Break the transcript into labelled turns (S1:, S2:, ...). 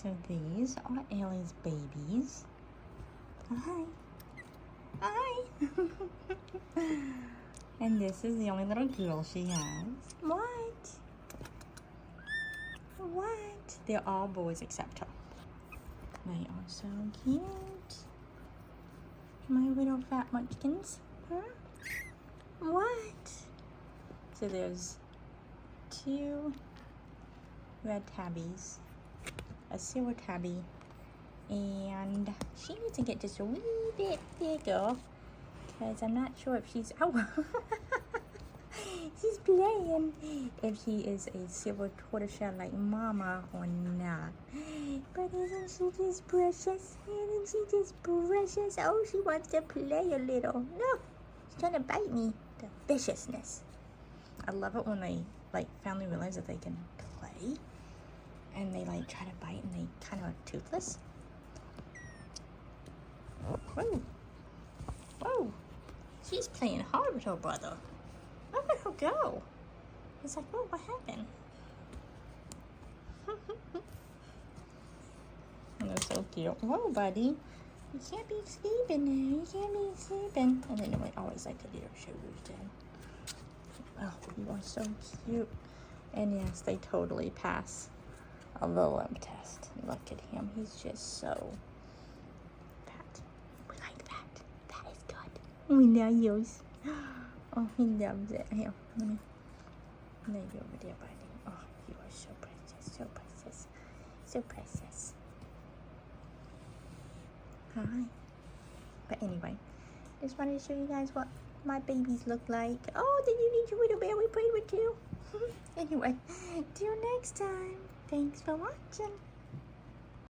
S1: So these are Ellies babies. Hi. Hi. And this is the only little girl she has. What? What? They're all boys except her. They are so cute. My little fat munchkins. Huh? What? So there's 2 red tabbies, a silver tabby, and she needs to get just a wee bit bigger because I'm not sure if she's, oh, she's playing, if she is a silver tortoiseshell like mama or not. But isn't she just precious? Isn't she just precious? Oh, she wants to play a little. No, she's trying to bite me. The viciousness. I love it when they like finally realize that they can play and they like try to bite and they kind of are toothless. Whoa. Whoa. She's playing hard with her brother. Look at her go. It's like, oh, what happened? And they're so cute. Whoa, buddy. You can't be sleeping now. You can't be sleeping. And then they always like to get her shoulders down. Oh, you are so cute. And yes, they totally pass a limb test. Look at him. He's just so fat. We like that. That is good. We know yours. Oh, he loves it. Here, let me lay you over there, buddy. Oh, you are so precious. So precious. So precious. Hi. But anyway, just wanted to show you guys what my babies look like. Oh, did you need your little bear we played with too? Anyway, till next time. Thanks for watching.